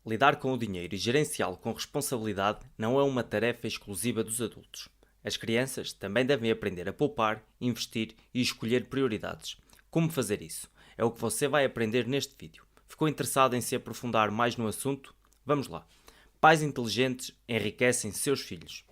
Lidar com o dinheiro e gerenciá-lo com responsabilidade não é uma tarefa exclusiva dos adultos. As crianças também devem aprender a poupar, investir e escolher prioridades. Como fazer isso? É o que você vai aprender neste vídeo. Ficou interessado em se aprofundar mais no assunto? Vamos lá. Pais inteligentes enriquecem seus filhos.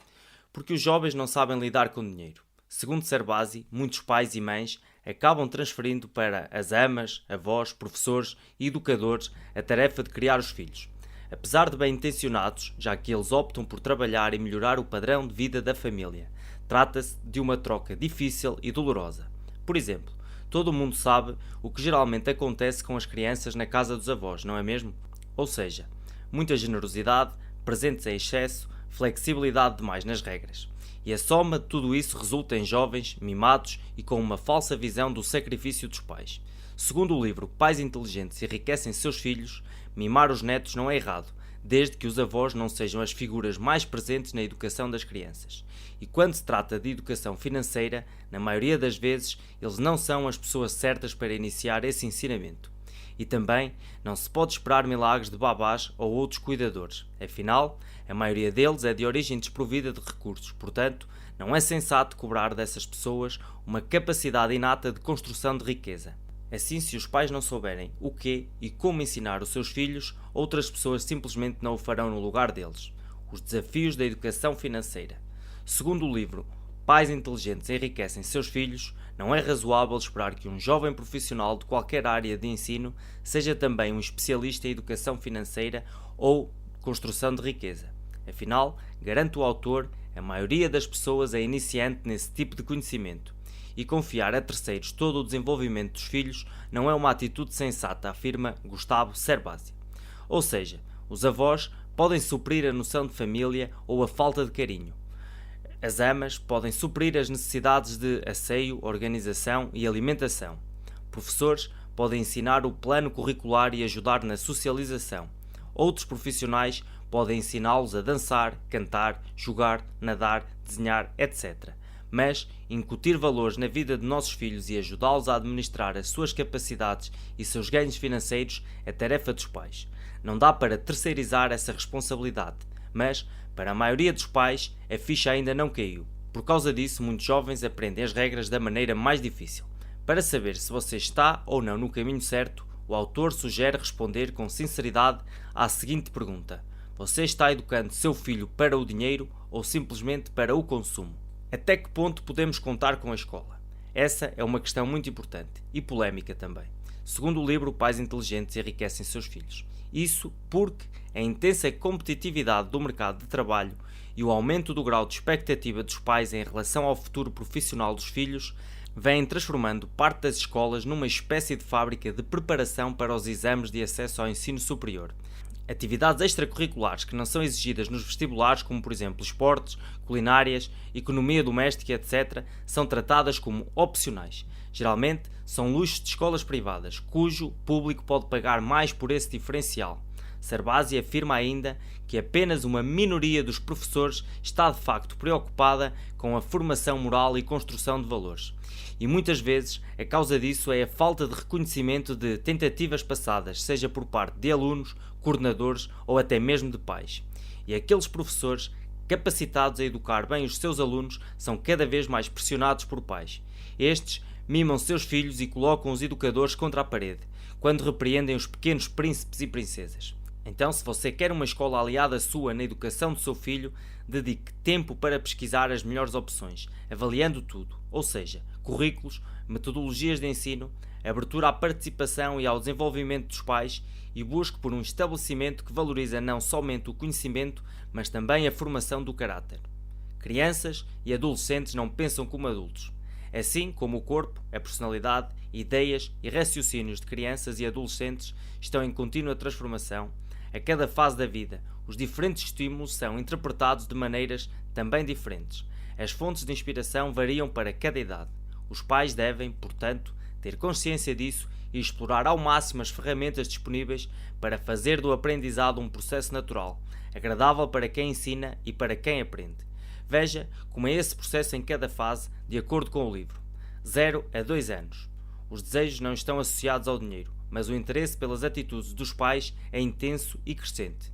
Porque os jovens não sabem lidar com dinheiro. Segundo Cerbasi, muitos pais e mães acabam transferindo para as amas, avós, professores e educadores a tarefa de criar os filhos. Apesar de bem intencionados, já que eles optam por trabalhar e melhorar o padrão de vida da família, trata-se de uma troca difícil e dolorosa. Por exemplo, todo mundo sabe o que geralmente acontece com as crianças na casa dos avós, não é mesmo? Ou seja, muita generosidade, presentes em excesso, flexibilidade demais nas regras. E a soma de tudo isso resulta em jovens, mimados e com uma falsa visão do sacrifício dos pais. Segundo o livro Pais Inteligentes Enriquecem Seus Filhos, mimar os netos não é errado, desde que os avós não sejam as figuras mais presentes na educação das crianças. E quando se trata de educação financeira, na maioria das vezes, eles não são as pessoas certas para iniciar esse ensinamento. E também não se pode esperar milagres de babás ou outros cuidadores. Afinal, a maioria deles é de origem desprovida de recursos, portanto, não é sensato cobrar dessas pessoas uma capacidade inata de construção de riqueza. Assim, se os pais não souberem o que e como ensinar os seus filhos, outras pessoas simplesmente não o farão no lugar deles. Os desafios da educação financeira. Segundo o livro Pais Inteligentes Enriquecem Seus Filhos, não é razoável esperar que um jovem profissional de qualquer área de ensino seja também um especialista em educação financeira ou construção de riqueza. Afinal, garante o autor, a maioria das pessoas é iniciante nesse tipo de conhecimento. E confiar a terceiros todo o desenvolvimento dos filhos não é uma atitude sensata, afirma Gustavo Cerbasi. Ou seja, os avós podem suprir a noção de família ou a falta de carinho. As amas podem suprir as necessidades de asseio, organização e alimentação. Professores podem ensinar o plano curricular e ajudar na socialização. Outros profissionais podem ensiná-los a dançar, cantar, jogar, nadar, desenhar, etc. Mas incutir valores na vida de nossos filhos e ajudá-los a administrar as suas capacidades e seus ganhos financeiros é tarefa dos pais. Não dá para terceirizar essa responsabilidade, mas, para a maioria dos pais, a ficha ainda não caiu. Por causa disso, muitos jovens aprendem as regras da maneira mais difícil. Para saber se você está ou não no caminho certo, o autor sugere responder com sinceridade à seguinte pergunta: você está educando seu filho para o dinheiro ou simplesmente para o consumo? Até que ponto podemos contar com a escola? Essa é uma questão muito importante e polémica também. Segundo o livro Pais Inteligentes Enriquecem Seus Filhos. Isso porque a intensa competitividade do mercado de trabalho e o aumento do grau de expectativa dos pais em relação ao futuro profissional dos filhos vêm transformando parte das escolas numa espécie de fábrica de preparação para os exames de acesso ao ensino superior. Atividades extracurriculares que não são exigidas nos vestibulares, como por exemplo esportes, culinárias, economia doméstica, etc., são tratadas como opcionais. Geralmente são luxos de escolas privadas, cujo público pode pagar mais por esse diferencial. Cerbasi afirma ainda que apenas uma minoria dos professores está de facto preocupada com a formação moral e construção de valores. E muitas vezes a causa disso é a falta de reconhecimento de tentativas passadas, seja por parte de alunos, coordenadores ou até mesmo de pais. E aqueles professores capacitados a educar bem os seus alunos são cada vez mais pressionados por pais. Estes mimam seus filhos e colocam os educadores contra a parede, quando repreendem os pequenos príncipes e princesas. Então, se você quer uma escola aliada sua na educação do seu filho, dedique tempo para pesquisar as melhores opções, avaliando tudo, ou seja, currículos, metodologias de ensino, abertura à participação e ao desenvolvimento dos pais e busque por um estabelecimento que valoriza não somente o conhecimento, mas também a formação do caráter. Crianças e adolescentes não pensam como adultos. Assim como o corpo, a personalidade, ideias e raciocínios de crianças e adolescentes estão em contínua transformação, a cada fase da vida, os diferentes estímulos são interpretados de maneiras também diferentes. As fontes de inspiração variam para cada idade. Os pais devem, portanto, ter consciência disso e explorar ao máximo as ferramentas disponíveis para fazer do aprendizado um processo natural, agradável para quem ensina e para quem aprende. Veja como é esse processo em cada fase, de acordo com o livro. 0 a 2 anos. Os desejos não estão associados ao dinheiro. mas o interesse pelas atitudes dos pais é intenso e crescente.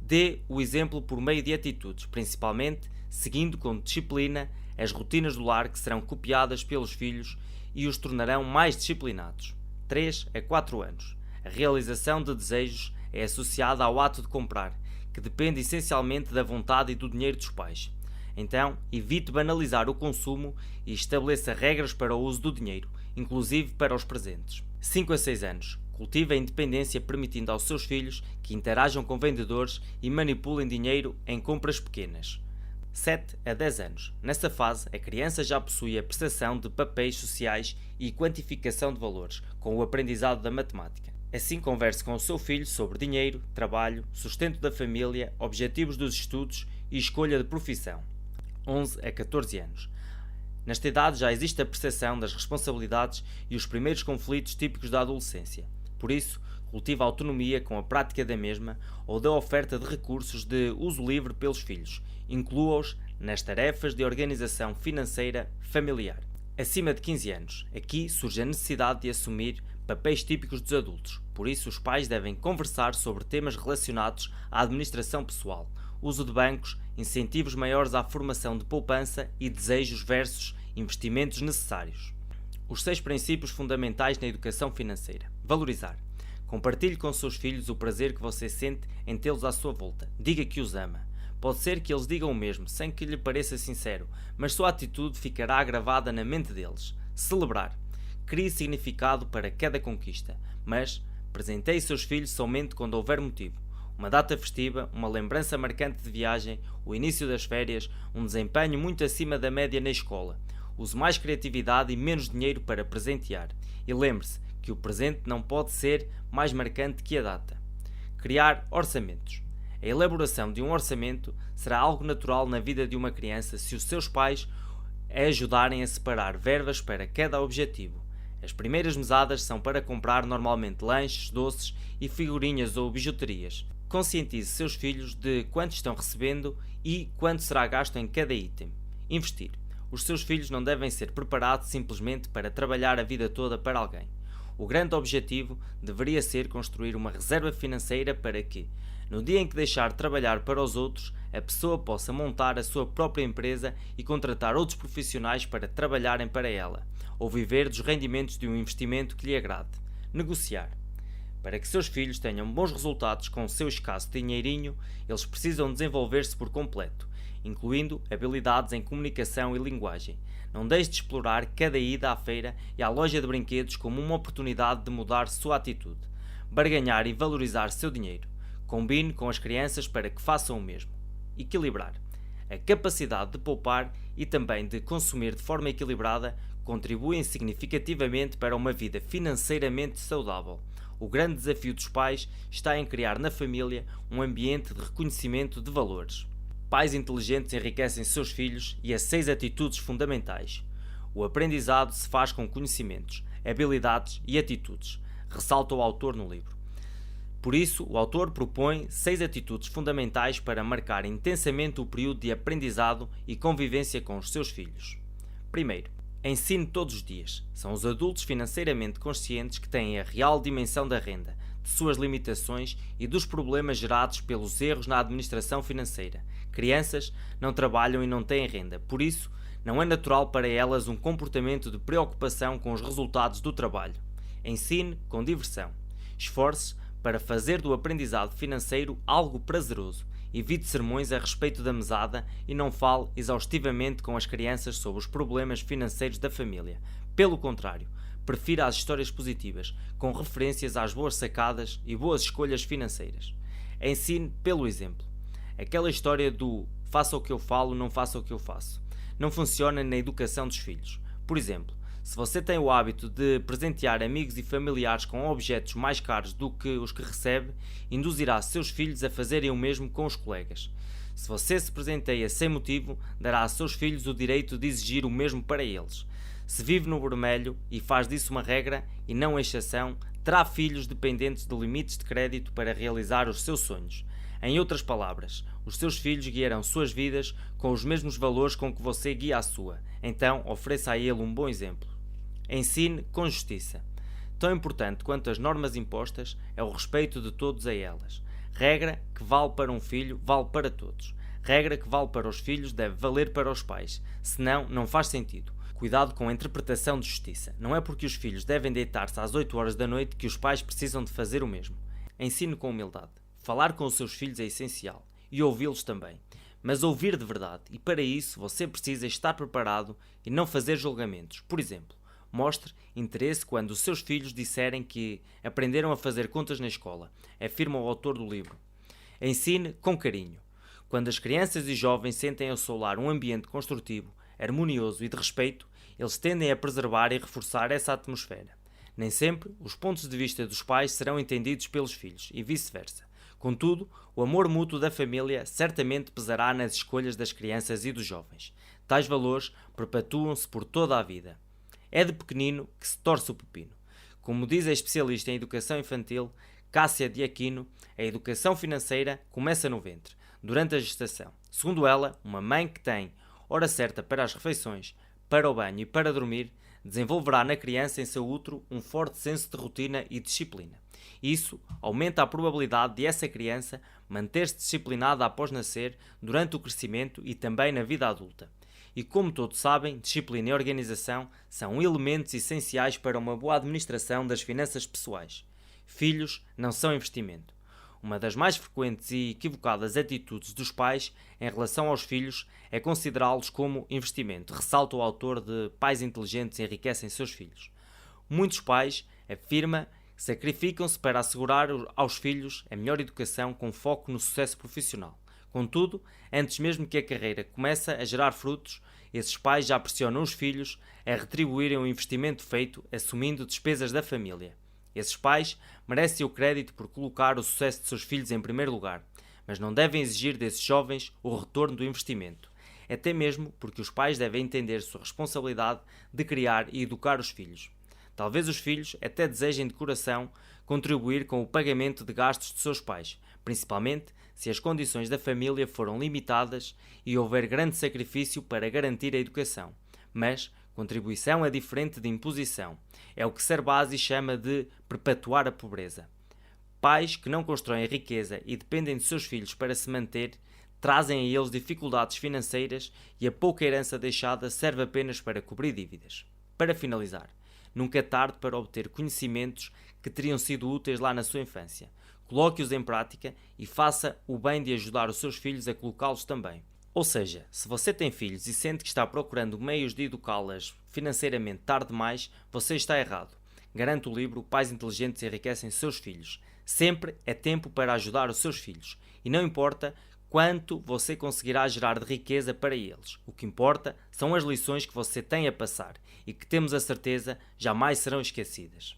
Dê o exemplo por meio de atitudes, principalmente seguindo com disciplina as rotinas do lar que serão copiadas pelos filhos e os tornarão mais disciplinados. 3 a 4 anos. A realização de desejos é associada ao ato de comprar, que depende essencialmente da vontade e do dinheiro dos pais. Então, evite banalizar o consumo e estabeleça regras para o uso do dinheiro, inclusive para os presentes. 5 a 6 anos. Cultive a independência permitindo aos seus filhos que interajam com vendedores e manipulem dinheiro em compras pequenas. 7 a 10 anos. Nessa fase, a criança já possui a percepção de papéis sociais e quantificação de valores, com o aprendizado da matemática. Assim, converse com o seu filho sobre dinheiro, trabalho, sustento da família, objetivos dos estudos e escolha de profissão. 11 a 14 anos. Nesta idade já existe a percepção das responsabilidades e os primeiros conflitos típicos da adolescência. Por isso, cultive a autonomia com a prática da mesma ou da oferta de recursos de uso livre pelos filhos. Inclua-os nas tarefas de organização financeira familiar. Acima de 15 anos. Aqui surge a necessidade de assumir papéis típicos dos adultos. Por isso, os pais devem conversar sobre temas relacionados à administração pessoal, uso de bancos, incentivos maiores à formação de poupança e desejos versus investimentos necessários. Os 6 princípios fundamentais na educação financeira. Valorizar. Compartilhe com seus filhos o prazer que você sente em tê-los à sua volta. Diga que os ama. Pode ser que eles digam o mesmo, sem que lhe pareça sincero, mas sua atitude ficará gravada na mente deles. Celebrar. Crie significado para cada conquista, mas presenteie seus filhos somente quando houver motivo. Uma data festiva, uma lembrança marcante de viagem, o início das férias, um desempenho muito acima da média na escola. Use mais criatividade e menos dinheiro para presentear. E lembre-se que o presente não pode ser mais marcante que a data. Criar orçamentos. A elaboração de um orçamento será algo natural na vida de uma criança se os seus pais a ajudarem a separar verbas para cada objetivo. As primeiras mesadas são para comprar normalmente lanches, doces e figurinhas ou bijuterias. Conscientize seus filhos de quanto estão recebendo e quanto será gasto em cada item. Investir. Os seus filhos não devem ser preparados simplesmente para trabalhar a vida toda para alguém. O grande objetivo deveria ser construir uma reserva financeira para que, no dia em que deixar de trabalhar para os outros, a pessoa possa montar a sua própria empresa e contratar outros profissionais para trabalharem para ela, ou viver dos rendimentos de um investimento que lhe agrade. Negociar. Para que seus filhos tenham bons resultados com o seu escasso dinheirinho, eles precisam desenvolver-se por completo, incluindo habilidades em comunicação e linguagem. Não deixe de explorar cada ida à feira e à loja de brinquedos como uma oportunidade de mudar sua atitude. Barganhar e valorizar seu dinheiro. Combine com as crianças para que façam o mesmo. Equilibrar. A capacidade de poupar e também de consumir de forma equilibrada contribuem significativamente para uma vida financeiramente saudável. O grande desafio dos pais está em criar na família um ambiente de reconhecimento de valores. Pais inteligentes enriquecem seus filhos e há 6 atitudes fundamentais. O aprendizado se faz com conhecimentos, habilidades e atitudes, ressalta o autor no livro. Por isso, o autor propõe 6 atitudes fundamentais para marcar intensamente o período de aprendizado e convivência com os seus filhos. Primeiro, ensine todos os dias. São os adultos financeiramente conscientes que têm a real dimensão da renda, de suas limitações e dos problemas gerados pelos erros na administração financeira. Crianças não trabalham e não têm renda, por isso, não é natural para elas um comportamento de preocupação com os resultados do trabalho. Ensine com diversão. Esforce-se para fazer do aprendizado financeiro algo prazeroso. Evite sermões a respeito da mesada e não fale exaustivamente com as crianças sobre os problemas financeiros da família. Pelo contrário, prefira as histórias positivas, com referências às boas sacadas e boas escolhas financeiras. Ensine pelo exemplo. Aquela história do faça o que eu falo, não faça o que eu faço, não funciona na educação dos filhos. Por exemplo, se você tem o hábito de presentear amigos e familiares com objetos mais caros do que os que recebe, induzirá seus filhos a fazerem o mesmo com os colegas. Se você se presenteia sem motivo, dará a seus filhos o direito de exigir o mesmo para eles. Se vive no vermelho e faz disso uma regra e não exceção, terá filhos dependentes de limites de crédito para realizar os seus sonhos. Em outras palavras, os seus filhos guiarão suas vidas com os mesmos valores com que você guia a sua. Então, ofereça a ele um bom exemplo. Ensine com justiça. Tão importante quanto as normas impostas é o respeito de todos a elas. Regra que vale para um filho, vale para todos. Regra que vale para os filhos deve valer para os pais, senão não faz sentido. Cuidado com a interpretação de justiça. Não é porque os filhos devem deitar-se às 8 horas da noite que os pais precisam de fazer o mesmo. Ensine com humildade. Falar com os seus filhos é essencial. E ouvi-los também. Mas ouvir de verdade. E para isso você precisa estar preparado e não fazer julgamentos. Por exemplo, mostre interesse quando os seus filhos disserem que aprenderam a fazer contas na escola, afirma o autor do livro. Ensine com carinho. Quando as crianças e jovens sentem ao seu lar um ambiente construtivo, harmonioso e de respeito, eles tendem a preservar e reforçar essa atmosfera. Nem sempre os pontos de vista dos pais serão entendidos pelos filhos e vice-versa. Contudo, o amor mútuo da família certamente pesará nas escolhas das crianças e dos jovens. Tais valores perpetuam-se por toda a vida. É de pequenino que se torce o pepino. Como diz a especialista em educação infantil Cássia de Aquino, a educação financeira começa no ventre, durante a gestação. Segundo ela, uma mãe que tem hora certa para as refeições, para o banho e para dormir, desenvolverá na criança em seu útero um forte senso de rotina e disciplina. Isso aumenta a probabilidade de essa criança manter-se disciplinada após nascer, durante o crescimento e também na vida adulta. E como todos sabem, disciplina e organização são elementos essenciais para uma boa administração das finanças pessoais. Filhos não são investimento. Uma das mais frequentes e equivocadas atitudes dos pais em relação aos filhos é considerá-los como investimento, ressalta o autor de Pais Inteligentes Enriquecem Seus Filhos. Muitos pais afirmam que sacrificam-se para assegurar aos filhos a melhor educação com foco no sucesso profissional. Contudo, antes mesmo que a carreira comece a gerar frutos, esses pais já pressionam os filhos a retribuírem o investimento feito assumindo despesas da família. Esses pais merecem o crédito por colocar o sucesso de seus filhos em primeiro lugar, mas não devem exigir desses jovens o retorno do investimento. Até mesmo porque os pais devem entender sua responsabilidade de criar e educar os filhos. Talvez os filhos até desejem de coração contribuir com o pagamento de gastos de seus pais, principalmente se as condições da família foram limitadas e houver grande sacrifício para garantir a educação. Mas contribuição é diferente de imposição. É o que Cerbasi chama de perpetuar a pobreza. Pais que não constroem riqueza e dependem de seus filhos para se manter, trazem a eles dificuldades financeiras e a pouca herança deixada serve apenas para cobrir dívidas. Para finalizar, nunca é tarde para obter conhecimentos que teriam sido úteis lá na sua infância. Coloque-os em prática e faça o bem de ajudar os seus filhos a colocá-los também. Ou seja, se você tem filhos e sente que está procurando meios de educá-las financeiramente tarde demais, você está errado. Garante o livro Pais Inteligentes Enriquecem Seus Filhos. Sempre é tempo para ajudar os seus filhos. E não importa quanto você conseguirá gerar de riqueza para eles. O que importa são as lições que você tem a passar e que temos a certeza jamais serão esquecidas.